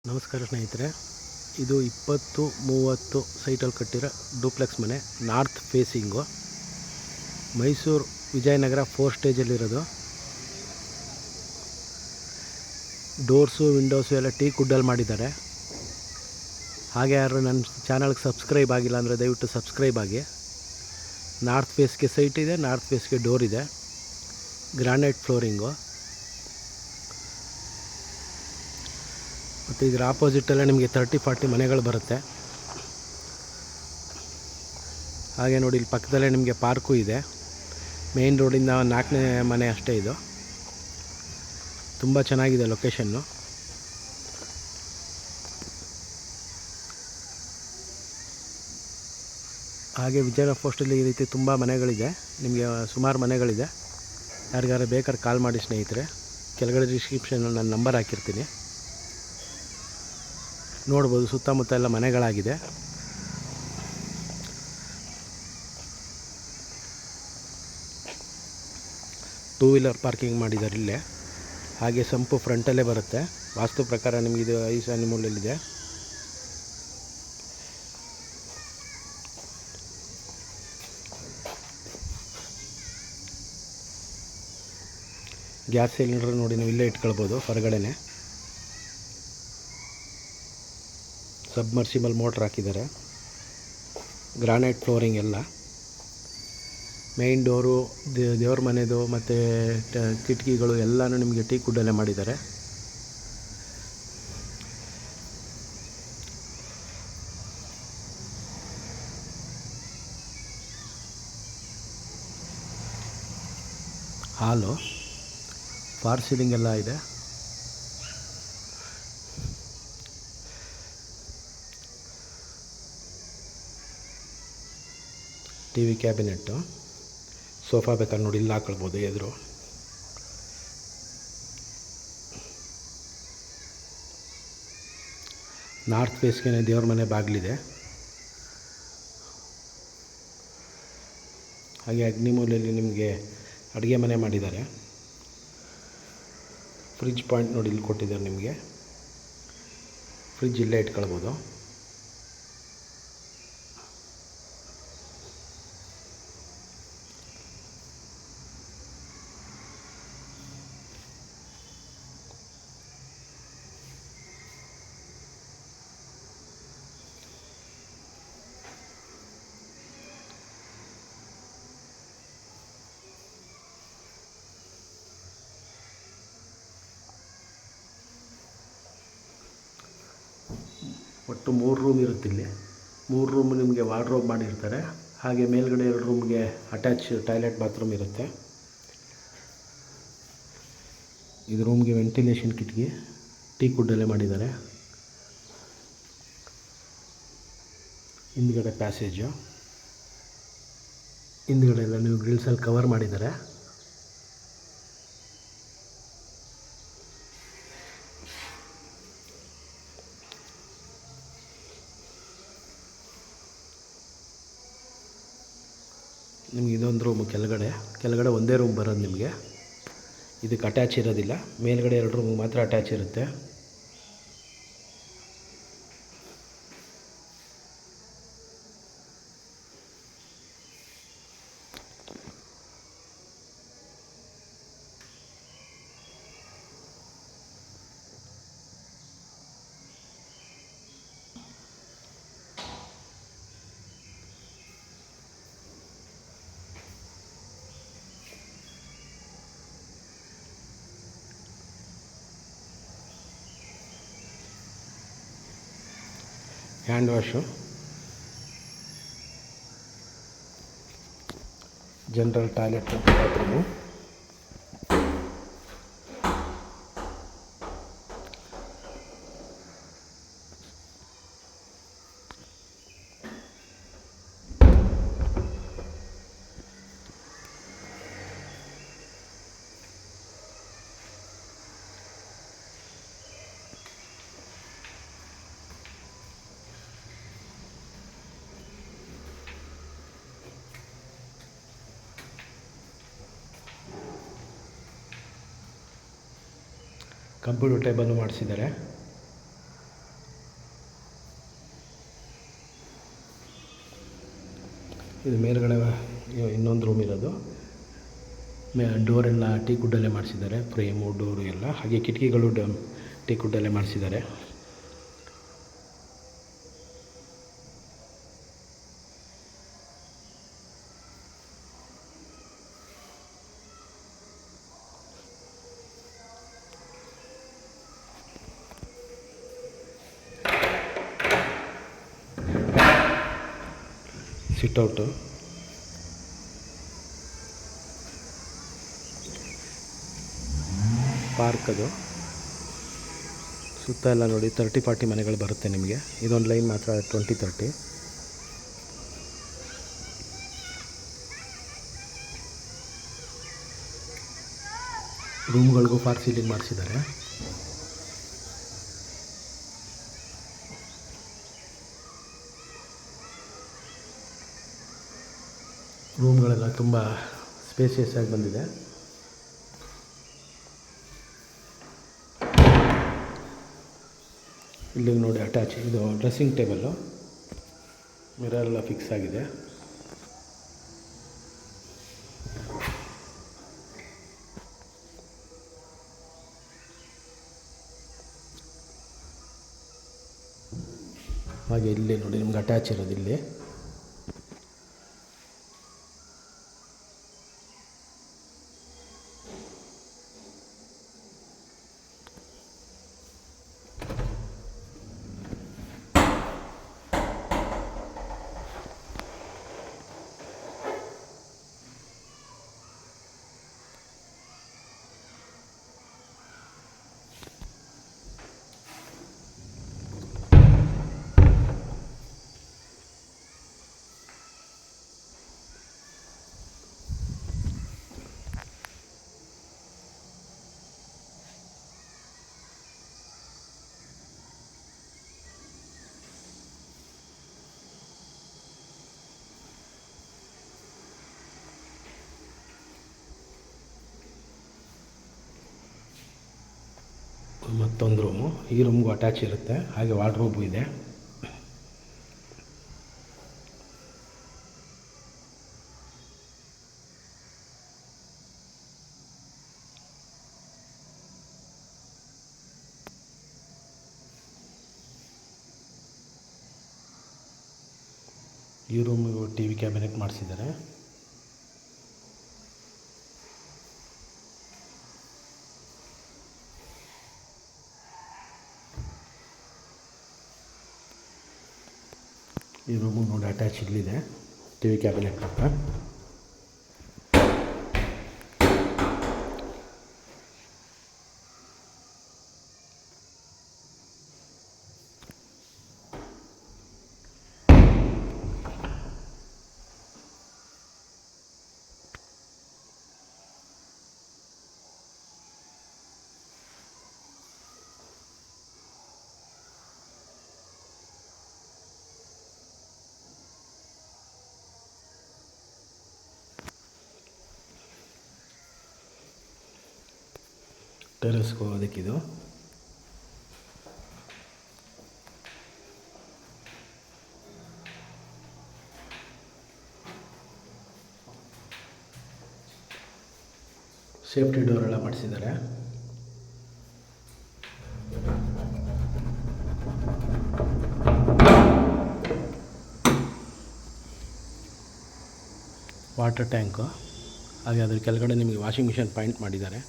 ನಮಸ್ಕಾರ ಸ್ನೇಹಿತರೆ, ಇದು 20-30 ಸೈಟಲ್ಲಿ ಕಟ್ಟಿರೋ ಡೂಪ್ಲೆಕ್ಸ್ ಮನೆ. ನಾರ್ತ್ ಫೇಸಿಂಗು, ಮೈಸೂರು ವಿಜಯನಗರ 4 ಸ್ಟೇಜಲ್ಲಿರೋದು. ಡೋರ್ಸು ವಿಂಡೋಸು ಎಲ್ಲ ಟೀಕ್ ವುಡ್ಡಲ್ಲಿ ಮಾಡಿದ್ದಾರೆ. ಹಾಗೆ ಯಾರು ನನ್ನ ಚಾನಲ್ಗೆ ಸಬ್ಸ್ಕ್ರೈಬ್ ಆಗಿಲ್ಲ ಅಂದರೆ ದಯವಿಟ್ಟು ಸಬ್ಸ್ಕ್ರೈಬ್ ಆಗಿ. ನಾರ್ತ್ ಫೇಸ್ಗೆ ಸೈಟ್ ಇದೆ, ನಾರ್ತ್ ಫೇಸ್ಗೆ ಡೋರ್ ಇದೆ, ಗ್ರಾನೈಟ್ ಫ್ಲೋರಿಂಗು. ಮತ್ತು ಇದರ ಆಪೋಸಿಟಲ್ಲೇ ನಿಮಗೆ 30-40 ಮನೆಗಳು ಬರುತ್ತೆ. ಹಾಗೆ ನೋಡಿ, ಇಲ್ಲಿ ಪಕ್ಕದಲ್ಲೇ ನಿಮಗೆ ಪಾರ್ಕು ಇದೆ. ಮೇಯ್ನ್ ರೋಡಿಂದ 4ನೇ ಮನೆ ಅಷ್ಟೇ ಇದು. ತುಂಬ ಚೆನ್ನಾಗಿದೆ ಲೊಕೇಶನ್ನು. ಹಾಗೆ ವಿಜಯನಗರ ಪೋಸ್ಟಲ್ಲಿ ಈ ರೀತಿ ತುಂಬ ಮನೆಗಳಿದೆ. ನಿಮಗೆ ಸುಮಾರು ಮನೆಗಳಿದೆ. ಯಾರಿಗಾರು ಬೇಕಾದ್ರೆ ಕಾಲ್ ಮಾಡಿ ಸ್ನೇಹಿತರೆ. ಕೆಳಗಡೆ ಡಿಸ್ಕ್ರಿಪ್ಷನಲ್ಲಿ ನನ್ನ ನಂಬರ್ ಹಾಕಿರ್ತೀನಿ, ನೋಡ್ಬೋದು. ಸುತ್ತಮುತ್ತ ಎಲ್ಲ ಮನೆಗಳಾಗಿದೆ. ಟೂ ವೀಲರ್ ಪಾರ್ಕಿಂಗ್ ಮಾಡಿದ್ದಾರೆ ಇಲ್ಲೇ. ಹಾಗೆ ಸಂಪು ಫ್ರಂಟಲ್ಲೇ ಬರುತ್ತೆ. ವಾಸ್ತು ಪ್ರಕಾರ ನಿಮಗಿದು ಈಶಾನ್ಯ ಮೂಲೆಯಲ್ಲಿದೆ. ಗ್ಯಾಸ್ ಸಿಲಿಂಡರ್ ನೋಡಿ ನೀವು ಇಲ್ಲೇ ಇಟ್ಕೊಳ್ಬೋದು ಹೊರಗಡೆನೆ. ಸಬ್ಮರ್ಸಿಬಲ್ ಮೋಟ್ರ್ ಹಾಕಿದ್ದಾರೆ. ಗ್ರಾನೈಟ್ ಫ್ಲೋರಿಂಗ್ ಎಲ್ಲ. ಮೇಯ್ನ್ ಡೋರು, ದೇವ್ರ ಮನೆದು ಮತ್ತು ಕಿಟಕಿಗಳು ಎಲ್ಲನೂ ನಿಮಗೆ ಟೀಕ್ ವುಡ್ಡಲ್ಲೇ ಮಾಡಿದ್ದಾರೆ. ಹಾಲು, ಫಾರ್ ಸೀಲಿಂಗ್ ಎಲ್ಲ ಇದೆ. ಟಿ.ವಿ ಕ್ಯಾಬಿನೆಟ್ಟು, ಸೋಫಾ ಬೇಕಾದ್ರೆ ನೋಡಿ ಇಲ್ಲಿ ಹಾಕೊಳ್ಬೋದು ಎದುರು. ನಾರ್ತ್ ಫೇಸ್ಗೆ ದೇವ್ರ ಮನೆ ಬಾಗಿಲಿದೆ. ಹಾಗೆ ಅಗ್ನಿಮೂಲೆಯಲ್ಲಿ ನಿಮಗೆ ಅಡುಗೆ ಮನೆ ಮಾಡಿದ್ದಾರೆ. ಫ್ರಿಜ್ ಪಾಯಿಂಟ್ ನೋಡಿ ಇಲ್ಲಿ ಕೊಟ್ಟಿದ್ದಾರೆ ನಿಮಗೆ. ಫ್ರಿಜ್ ಇಲ್ಲೇ ಇಟ್ಕೊಳ್ಬೋದು. ಒಟ್ಟು 3 ರೂಮ್ ಇರುತ್ತೆ ಇಲ್ಲಿ. 3 ರೂಮ್ ನಿಮಗೆ ವಾರ್ಡ್ರೋಬ್ ಮಾಡಿರ್ತಾರೆ. ಹಾಗೆ ಮೇಲ್ಗಡೆ 2 ರೂಮ್ಗೆ ಅಟ್ಯಾಚ್ ಟಾಯ್ಲೆಟ್ ಬಾತ್ರೂಮ್ ಇರುತ್ತೆ. ಇದು ರೂಮ್ಗೆ ವೆಂಟಿಲೇಷನ್ ಕಿಟಕಿ ಟೀಕ್ ವುಡ್ಡಲ್ಲೇ ಮಾಡಿದ್ದಾರೆ. ಹಿಂದ್ಗಡೆ ಪ್ಯಾಸೇಜು, ಹಿಂದ್ಗಡೆ ಎಲ್ಲ ನೀವು ಗ್ರಿಲ್ಸಲ್ಲಿ ಕವರ್ ಮಾಡಿದ್ದಾರೆ. ನಿಮ್ಗೆ ಇದೊಂದು ರೂಮು ಕೆಳಗಡೆ ಒಂದೇ ರೂಮ್ ಬರೋದು ನಿಮಗೆ. ಇದಕ್ಕೆ ಅಟ್ಯಾಚ್ ಇರೋದಿಲ್ಲ. ಮೇಲ್ಗಡೆ 2 ರೂಮಿಗೆ ಮಾತ್ರ ಅಟ್ಯಾಚ್ ಇರುತ್ತೆ. ಹ್ಯಾಂಡ್ ವಾಶು, ಜನರಲ್ ಟಾಯ್ಲೆಟ್ ಮತ್ತು ಬಾತ್ರೂಮು. ಕಂಪ್ಯೂಟರ್ ಟೇಬಲ್ ಮಾಡಿಸಿದ್ದಾರೆ. ಇದು ಮೇಲ್ಗಡೆ ಇನ್ನೊಂದು ರೂಮ್ ಇರೋದು. ಡೋರೆಲ್ಲ ಟೀಕ್ ವುಡ್ಡಲ್ಲೇ ಮಾಡಿಸಿದ್ದಾರೆ, ಫ್ರೇಮು ಡೋರು ಎಲ್ಲ. ಹಾಗೆ ಕಿಟಕಿಗಳು ಟೀಕ್ ವುಡ್ಡಲ್ಲೇ ಮಾಡಿಸಿದ್ದಾರೆ. ಸಿಟ್ಔಟು, ಪಾರ್ಕ್, ಅದು ಸುತ್ತ ಎಲ್ಲ ನೋಡಿ 30-40 ಮನೆಗಳು ಬರುತ್ತೆ ನಿಮಗೆ. ಇದೊಂದು ಲೈನ್ ಮಾತ್ರ 20-30. ರೂಮ್ಗಳಿಗೂ ಫಾರ್ ಸೀಲಿಂಗ್ ಮಾಡಿಸಿದ್ದಾರೆ. ರೂಮ್ಗಳೆಲ್ಲ ತುಂಬ ಸ್ಪೇಸಿಯಸ್ ಆಗಿ ಬಂದಿದೆ. ಇಲ್ಲಿಗೆ ನೋಡಿ ಅಟ್ಯಾಚ್, ಇದು ಡ್ರೆಸ್ಸಿಂಗ್ ಟೇಬಲ್ಲು, ಮಿರರ್ ಎಲ್ಲ ಫಿಕ್ಸ್ ಆಗಿದೆ. ಹಾಗೆ ಇಲ್ಲಿ ನೋಡಿ ನಿಮ್ಗೆ ಅಟ್ಯಾಚ್ ಇರೋದು ಇಲ್ಲಿ. ಮತ್ತೊಂದು ರೂಮು, ಈ ರೂಮ್ಗೂ ಅಟ್ಯಾಚ್ ಇರುತ್ತೆ. ಹಾಗೆ ವಾರ್ಡ್ರೋಬು ಇದೆ. ಈ ರೂಮಿಗೂ TV ಕ್ಯಾಬಿನೆಟ್ ಮಾಡಿಸಿದ್ದಾರೆ. ಈ ರೂಮು ನೋಡಿ ಅಟ್ಯಾಚ್ ಇಲ್ಲಿದೆ, TV ಕ್ಯಾಬಿನೆಟ್ ಪಕ್ಕ. ಟೆರೆಸ್ಗೆ ಹೋಗೋದಕ್ಕಿದು. ಸೇಫ್ಟಿ ಡೋರ್ ಎಲ್ಲ ಮಾಡಿಸಿದ್ದಾರೆ. ವಾಟರ್ ಟ್ಯಾಂಕು, ಹಾಗೆ ಅದ್ರ ಕೆಳಗಡೆ ನಿಮಗೆ ವಾಷಿಂಗ್ ಮಿಷಿನ್ ಪಾಯಿಂಟ್ ಮಾಡಿದ್ದಾರೆ.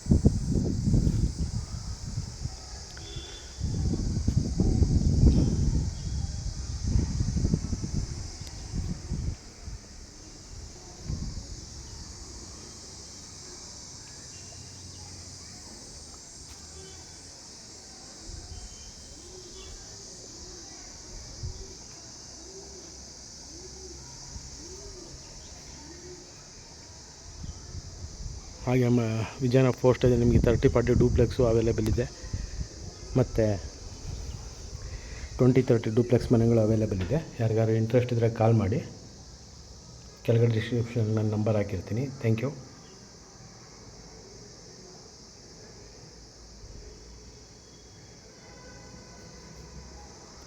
ಹಾಗೆ ವಿಜಯನಗರ ಪೋಸ್ಟಲ್ಲಿ ನಿಮಗೆ 30-40 ಡೂಪ್ಲೆಕ್ಸು ಅವೈಲೇಬಲ್ ಇದೆ, ಮತ್ತು 20-30 ಡೂಪ್ಲೆಕ್ಸ್ ಮನೆಗಳು ಅವೈಲೇಬಲ್ ಇದೆ. ಯಾರಿಗಾರು ಇಂಟ್ರೆಸ್ಟ್ ಇದ್ದರೆ ಕಾಲ್ ಮಾಡಿ. ಕೆಳಗಡೆ ಡಿಸ್ಕ್ರಿಪ್ಷನ್ ನನ್ನ ನಂಬರ್ ಹಾಕಿರ್ತೀನಿ. Thank you.